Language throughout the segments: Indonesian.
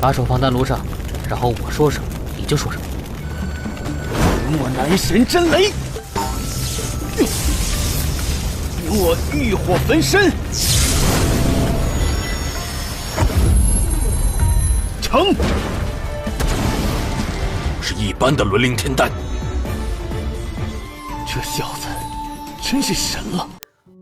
把手放丹炉上，然后我说什么你就说什么。我男神真雷，给我欲火焚身，成！是一般的轮灵天丹。这小子真是神了。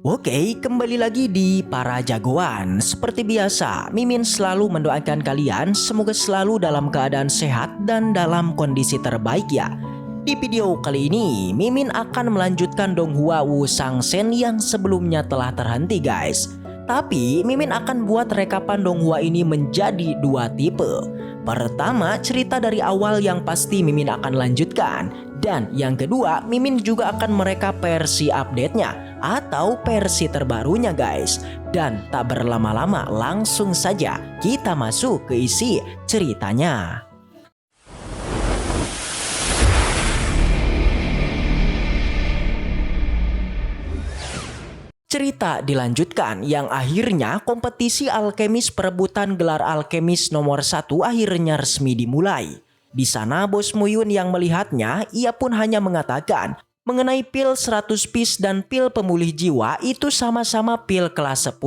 Oke, kembali lagi di Para Jagoan. Seperti biasa, Mimin selalu mendoakan kalian semoga selalu dalam keadaan sehat dan dalam kondisi terbaik ya. Di video kali ini, Mimin akan melanjutkan Donghua Wu Shangsen yang sebelumnya telah terhenti guys. Tapi Mimin akan buat rekapan Donghua ini menjadi dua tipe. Pertama, cerita dari awal yang pasti Mimin akan lanjutkan. Dan yang kedua, Mimin juga akan merekap versi update-nya atau versi terbarunya guys. Dan tak berlama-lama langsung saja kita masuk ke isi ceritanya. Cerita dilanjutkan yang akhirnya kompetisi alkemis perebutan gelar alkemis nomor 1 akhirnya resmi dimulai. Di sana Bos Muyun yang melihatnya, ia pun hanya mengatakan mengenai pil 100 piece dan pil pemulih jiwa itu sama-sama pil kelas 10.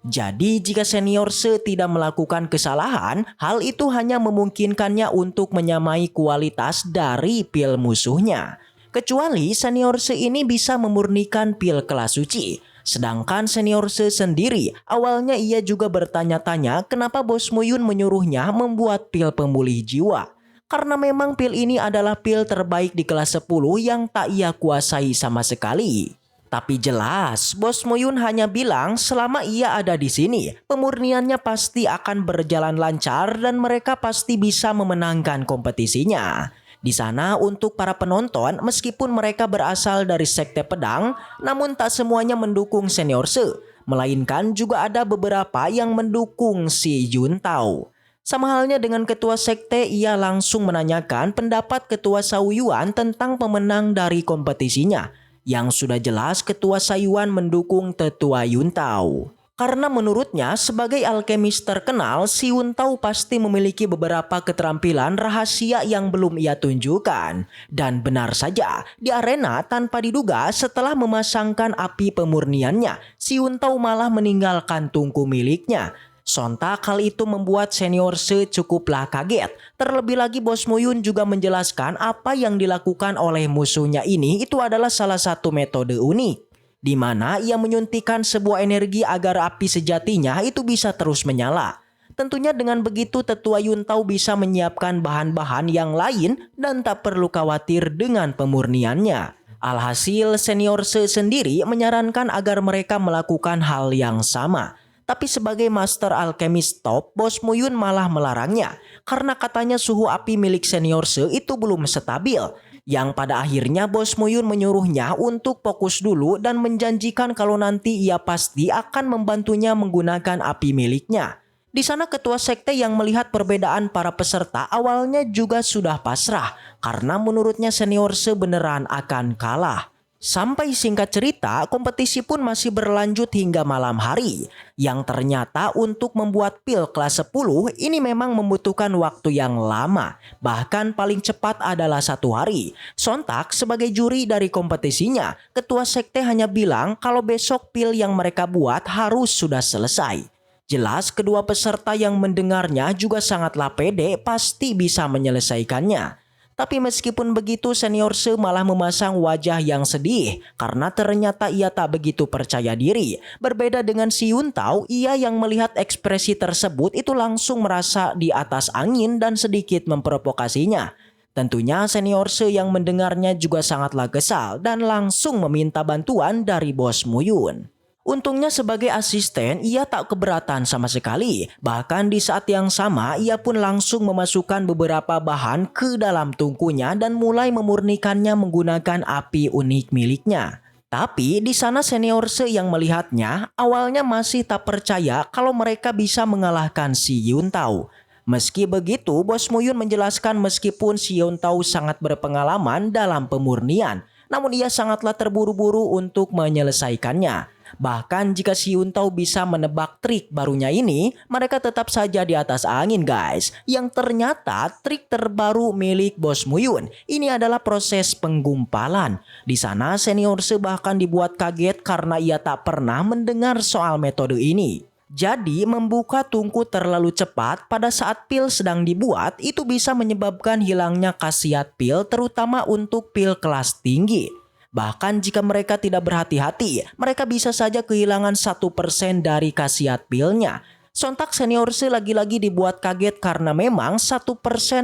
Jadi jika senior Se tidak melakukan kesalahan, hal itu hanya memungkinkannya untuk menyamai kualitas dari pil musuhnya. Kecuali senior Se ini bisa memurnikan pil kelas suci. Sedangkan senior Se sendiri, awalnya ia juga bertanya-tanya kenapa Bos Muyun menyuruhnya membuat pil pemulih jiwa. Karena memang pil ini adalah pil terbaik di kelas 10 yang tak ia kuasai sama sekali. Tapi jelas, Bos Muyun hanya bilang selama ia ada di sini, pemurniannya pasti akan berjalan lancar dan mereka pasti bisa memenangkan kompetisinya. Di sana untuk para penonton, meskipun mereka berasal dari sekte pedang, namun tak semuanya mendukung senior Se, melainkan juga ada beberapa yang mendukung si Yuntao. Sama halnya dengan ketua sekte, ia langsung menanyakan pendapat ketua Shaoyuan tentang pemenang dari kompetisinya. Yang sudah jelas ketua Shaoyuan mendukung tetua Yuntao. Karena menurutnya sebagai alkemis terkenal, si Yuntao pasti memiliki beberapa keterampilan rahasia yang belum ia tunjukkan. Dan benar saja, di arena tanpa diduga setelah memasangkan api pemurniannya, si Yuntao malah meninggalkan tungku miliknya. Sontak hal itu membuat senior Se cukuplah kaget. Terlebih lagi Bos Muyun juga menjelaskan apa yang dilakukan oleh musuhnya ini itu adalah salah satu metode unik. Di mana ia menyuntikkan sebuah energi agar api sejatinya itu bisa terus menyala. Tentunya dengan begitu tetua Yuntao bisa menyiapkan bahan-bahan yang lain dan tak perlu khawatir dengan pemurniannya. Alhasil senior Se sendiri menyarankan agar mereka melakukan hal yang sama. Tapi sebagai master alkemis top, Bos Muyun malah melarangnya. Karena katanya suhu api milik senior Se itu belum stabil. Yang pada akhirnya Bos Muyun menyuruhnya untuk fokus dulu dan menjanjikan kalau nanti ia pasti akan membantunya menggunakan api miliknya. Di sana ketua sekte yang melihat perbedaan para peserta awalnya juga sudah pasrah karena menurutnya senior Se beneran akan kalah. Sampai singkat cerita, kompetisi pun masih berlanjut hingga malam hari. Yang ternyata untuk membuat pil kelas 10 ini memang membutuhkan waktu yang lama. Bahkan paling cepat adalah 1 hari. Sontak sebagai juri dari kompetisinya, ketua sekte hanya bilang kalau besok pil yang mereka buat harus sudah selesai. Jelas kedua peserta yang mendengarnya juga sangatlah pede pasti bisa menyelesaikannya. Tapi meskipun begitu senior Se malah memasang wajah yang sedih karena ternyata ia tak begitu percaya diri. Berbeda dengan si Yuntao, ia yang melihat ekspresi tersebut itu langsung merasa di atas angin dan sedikit memprovokasinya. Tentunya senior Se yang mendengarnya juga sangatlah kesal dan langsung meminta bantuan dari Bos Muyun. Untungnya sebagai asisten ia tak keberatan sama sekali. Bahkan di saat yang sama ia pun langsung memasukkan beberapa bahan ke dalam tungkunya dan mulai memurnikannya menggunakan api unik miliknya. Tapi di sana senior Se yang melihatnya awalnya masih tak percaya kalau mereka bisa mengalahkan si Yuntao. Meski begitu Bos Muyun menjelaskan meskipun si Yuntao sangat berpengalaman dalam pemurnian, namun ia sangatlah terburu-buru untuk menyelesaikannya. Bahkan jika si Yuntao bisa menebak trik barunya ini, mereka tetap saja di atas angin guys. Yang ternyata trik terbaru milik Bos Muyun ini adalah proses penggumpalan. Di sana senior bahkan dibuat kaget karena ia tak pernah mendengar soal metode ini. Jadi membuka tungku terlalu cepat pada saat pil sedang dibuat itu bisa menyebabkan hilangnya khasiat pil terutama untuk pil kelas tinggi. Bahkan jika mereka tidak berhati-hati, mereka bisa saja kehilangan 1% dari khasiat pilnya. Sontak senior lagi-lagi dibuat kaget karena memang 1%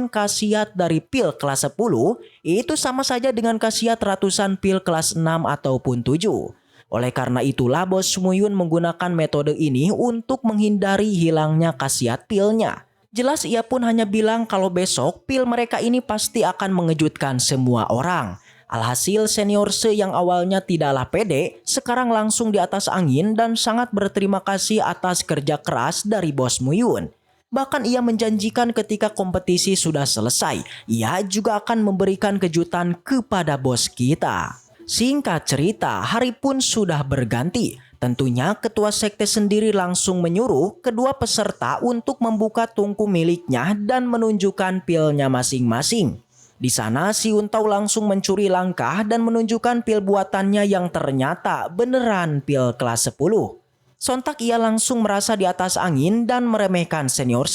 khasiat dari pil kelas 10 itu sama saja dengan khasiat ratusan pil kelas 6 ataupun 7. Oleh karena itulah Bos Muyun menggunakan metode ini untuk menghindari hilangnya khasiat pilnya. Jelas ia pun hanya bilang kalau besok pil mereka ini pasti akan mengejutkan semua orang. Alhasil senior yang awalnya tidaklah pede, sekarang langsung di atas angin dan sangat berterima kasih atas kerja keras dari Bos Muyun. Bahkan ia menjanjikan ketika kompetisi sudah selesai, ia juga akan memberikan kejutan kepada bos kita. Singkat cerita, hari pun sudah berganti. Tentunya ketua sekte sendiri langsung menyuruh kedua peserta untuk membuka tungku miliknya dan menunjukkan pilnya masing-masing. Di sana si Yuntao langsung mencuri langkah dan menunjukkan pil buatannya yang ternyata beneran pil kelas 10. Sontak ia langsung merasa di atas angin dan meremehkan senior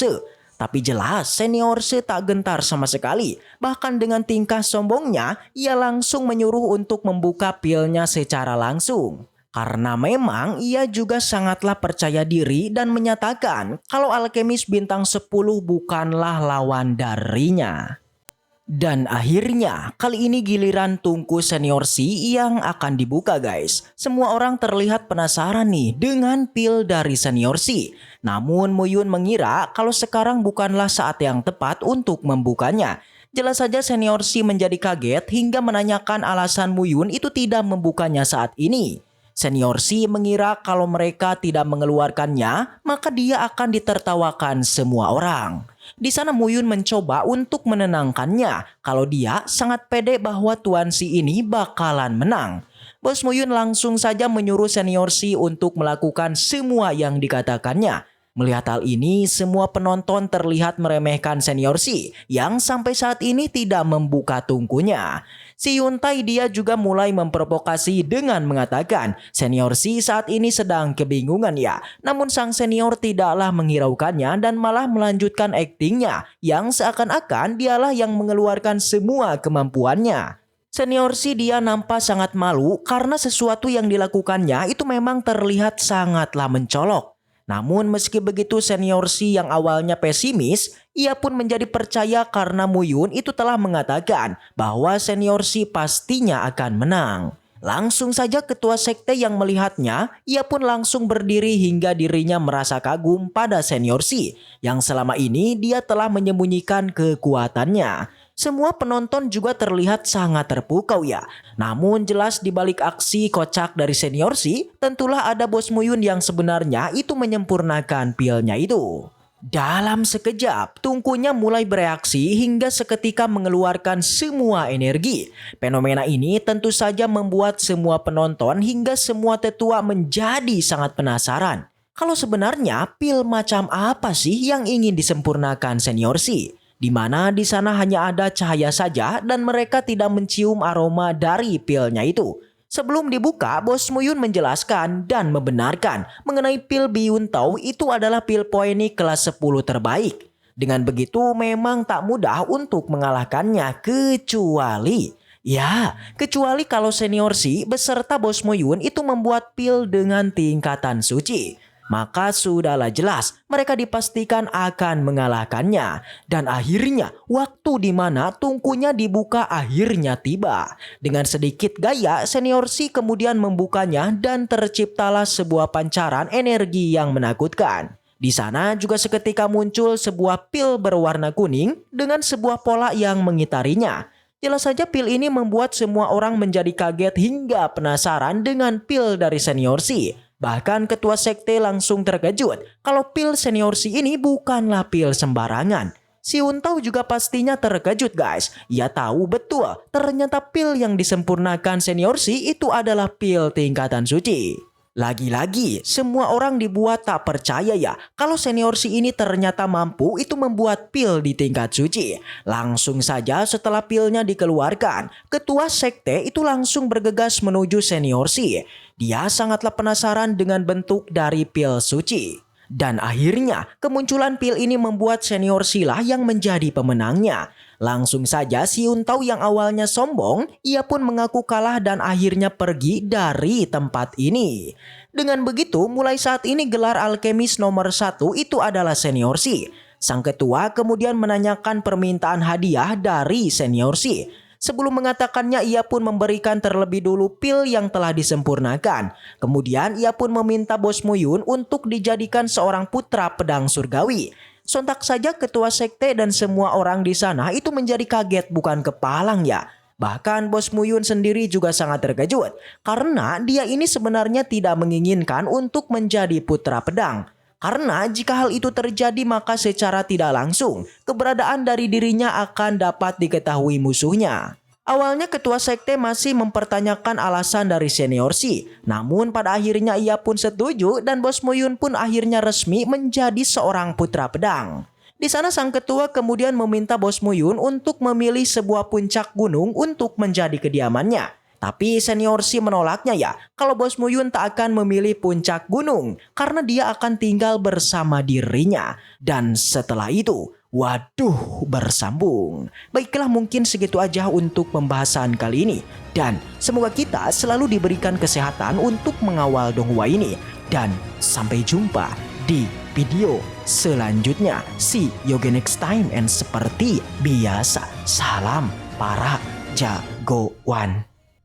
Tapi jelas senior tak gentar sama sekali. Bahkan dengan tingkah sombongnya, ia langsung menyuruh untuk membuka pilnya secara langsung. Karena memang ia juga sangatlah percaya diri dan menyatakan kalau alkemis bintang 10 bukanlah lawan darinya. Dan akhirnya kali ini giliran tungku senior yang akan dibuka guys. Semua orang terlihat penasaran nih dengan pil dari senior Namun Muyun mengira kalau sekarang bukanlah saat yang tepat untuk membukanya. Jelas saja senior menjadi kaget hingga menanyakan alasan Muyun itu tidak membukanya saat ini. Senior mengira kalau mereka tidak mengeluarkannya, maka dia akan ditertawakan semua orang. Di sana Muyun mencoba untuk menenangkannya kalau dia sangat pede bahwa Tuan ini bakalan menang. Bos Muyun langsung saja menyuruh senior untuk melakukan semua yang dikatakannya. Melihat hal ini, semua penonton terlihat meremehkan senior yang sampai saat ini tidak membuka tungkunya. Si Yuntai dia juga mulai memprovokasi dengan mengatakan senior saat ini sedang kebingungan ya. Namun sang senior tidaklah menghiraukannya dan malah melanjutkan aktingnya yang seakan-akan dialah yang mengeluarkan semua kemampuannya. Senior dia nampak sangat malu karena sesuatu yang dilakukannya itu memang terlihat sangatlah mencolok. Namun meski begitu senior yang awalnya pesimis, ia pun menjadi percaya karena Muyun itu telah mengatakan bahwa senior pastinya akan menang. Langsung saja ketua sekte yang melihatnya, ia pun langsung berdiri hingga dirinya merasa kagum pada senior yang selama ini dia telah menyembunyikan kekuatannya. Semua penonton juga terlihat sangat terpukau ya. Namun jelas di balik aksi kocak dari senior tentulah ada Bos Muyun yang sebenarnya itu menyempurnakan pilnya itu. Dalam sekejap, tungkunya mulai bereaksi hingga seketika mengeluarkan semua energi. Fenomena ini tentu saja membuat semua penonton hingga semua tetua menjadi sangat penasaran. Kalau sebenarnya pil macam apa sih yang ingin disempurnakan senior di mana di sana hanya ada cahaya saja dan mereka tidak mencium aroma dari pilnya itu. Sebelum dibuka, Bos Muyun menjelaskan dan membenarkan mengenai pil Biyuntao itu adalah pil poenik kelas 10 terbaik. Dengan begitu memang tak mudah untuk mengalahkannya kecuali kalau senior beserta Bos Muyun itu membuat pil dengan tingkatan suci. Maka sudahlah jelas mereka dipastikan akan mengalahkannya. Dan akhirnya waktu di mana tungkunya dibuka akhirnya tiba. Dengan sedikit gaya senior kemudian membukanya dan terciptalah sebuah pancaran energi yang menakutkan. Di sana juga seketika muncul sebuah pil berwarna kuning dengan sebuah pola yang mengitarinya. Jelas saja pil ini membuat semua orang menjadi kaget hingga penasaran dengan pil dari senior Bahkan ketua sekte langsung terkejut kalau pil senior ini bukanlah pil sembarangan. Si Yuntao juga pastinya terkejut guys. Ia tahu betul ternyata pil yang disempurnakan senior itu adalah pil tingkatan suci. Lagi-lagi, semua orang dibuat tak percaya ya kalau senior si ini ternyata mampu itu membuat pil di tingkat suci. Langsung saja setelah pilnya dikeluarkan, ketua sekte itu langsung bergegas menuju senior si. Dia sangatlah penasaran dengan bentuk dari pil suci. Dan akhirnya kemunculan pil ini membuat senior Sila yang menjadi pemenangnya. Langsung saja si Yuntao yang awalnya sombong, ia pun mengaku kalah dan akhirnya pergi dari tempat ini. Dengan begitu, mulai saat ini gelar alkemis nomor 1 itu adalah senior Si. Sang ketua kemudian menanyakan permintaan hadiah dari senior Si. Sebelum mengatakannya, ia pun memberikan terlebih dulu pil yang telah disempurnakan. Kemudian ia pun meminta Bos Muyun untuk dijadikan seorang putra pedang surgawi. Sontak saja ketua sekte dan semua orang di sana itu menjadi kaget bukan kepalang ya. Bahkan Bos Muyun sendiri juga sangat terkejut karena dia ini sebenarnya tidak menginginkan untuk menjadi putra pedang. Karena jika hal itu terjadi maka secara tidak langsung keberadaan dari dirinya akan dapat diketahui musuhnya. Awalnya ketua sekte masih mempertanyakan alasan dari senior Si. Namun pada akhirnya ia pun setuju dan Bos Muyun pun akhirnya resmi menjadi seorang putra pedang. Di sana sang ketua kemudian meminta Bos Muyun untuk memilih sebuah puncak gunung untuk menjadi kediamannya. Tapi senior Si menolaknya ya kalau Bos Muyun tak akan memilih puncak gunung karena dia akan tinggal bersama dirinya. Dan setelah itu, waduh, bersambung. Baiklah, mungkin segitu aja untuk pembahasan kali ini. Dan semoga kita selalu diberikan kesehatan untuk mengawal Donghua ini. Dan sampai jumpa di video selanjutnya. See you again next time. And seperti biasa, salam para jagoan.